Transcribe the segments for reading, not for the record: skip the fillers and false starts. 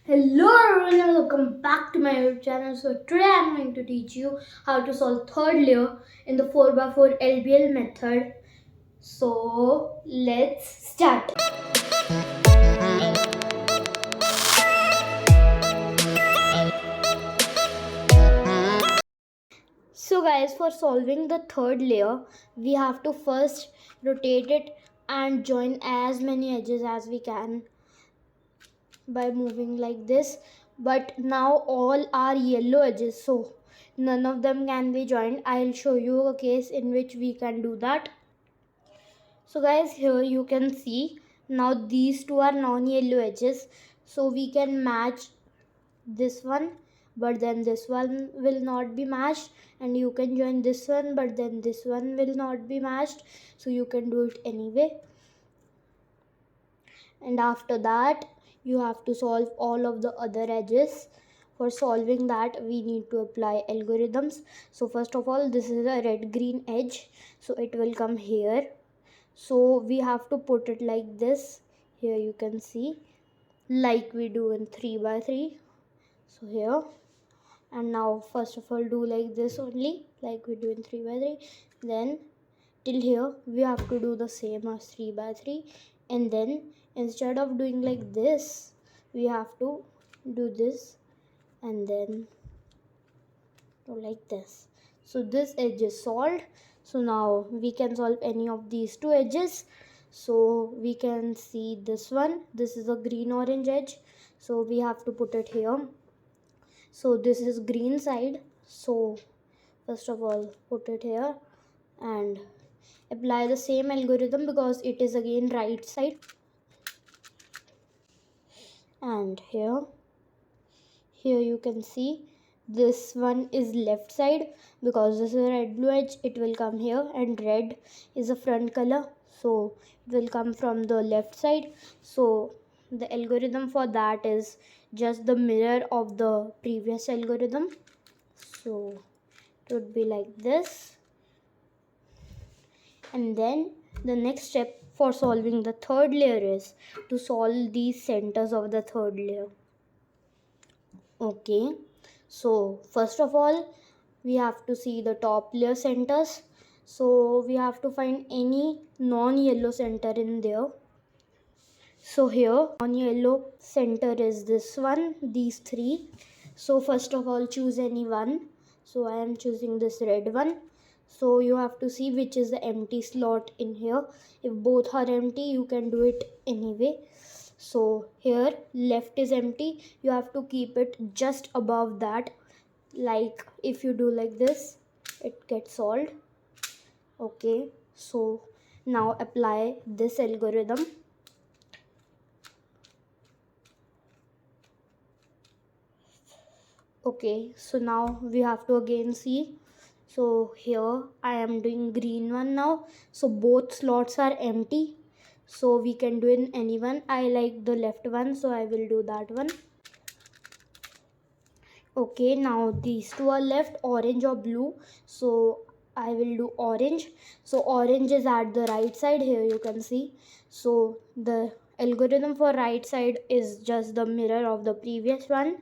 Hello everyone and welcome back to my YouTube channel. So today I'm going to teach you how to solve third layer in the 4x4 LBL method. So let's start. So guys, for solving the third layer, we have to first rotate it and join as many edges as we can by moving like this. But now all are yellow edges, so none of them can be joined. I'll show you a case in which we can do that. So guys, here you can see now these two are non-yellow edges, so we can match this one, but then this one will not be matched, and you can join this one, but then this one will not be matched, so you can do it anyway. And after that you have to solve all of the other edges. For solving that we need to apply algorithms. So first of all, this is a red green edge, so it will come here. So we have to put it like this. Here you can see, like we do in 3x3. So here, and now first of all do like this only, like we do in 3x3. Then till here we have to do the same as 3x3, and then instead of doing like this we have to do this and then do like this. So this edge is solved. So now we can solve any of these two edges. So we can see this one, this is a green orange edge, so we have to put it here. So this is green side, so first of all put it here and apply the same algorithm because it is again right side. And here you can see this one is left side because this is a red blue edge, it will come here, and red is a front color, so it will come from the left side. So the algorithm for that is just the mirror of the previous algorithm, so it would be like this. And then the next step for solving the third layer is to solve these centers of the third layer. Okay, so first of all we have to see the top layer centers. So we have to find any non-yellow center in there. So here non-yellow center is this one, these three. So first of all choose any one. So I am choosing this red one. So you have to see which is the empty slot in here. If both are empty you can do it anyway. So here left is empty, you have to keep it just above that. Like if you do like this it gets solved. Okay, so now apply this algorithm. Okay, so now we have to again see. So here I am doing green one now, so both slots are empty, so we can do in any one. I like the left one, so I will do that one. Okay, now these two are left, orange or blue, so I will do orange. So orange is at the right side, here you can see. So the algorithm for right side is just the mirror of the previous one.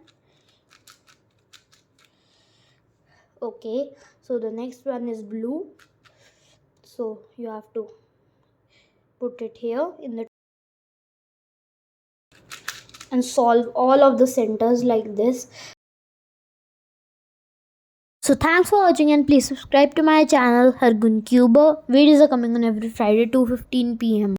Okay, so the next one is blue, so you have to put it here in the and solve all of the centers like this. So thanks for watching and please subscribe to my channel Hargun Cuber. Videos are coming on every Friday 2:15 p.m.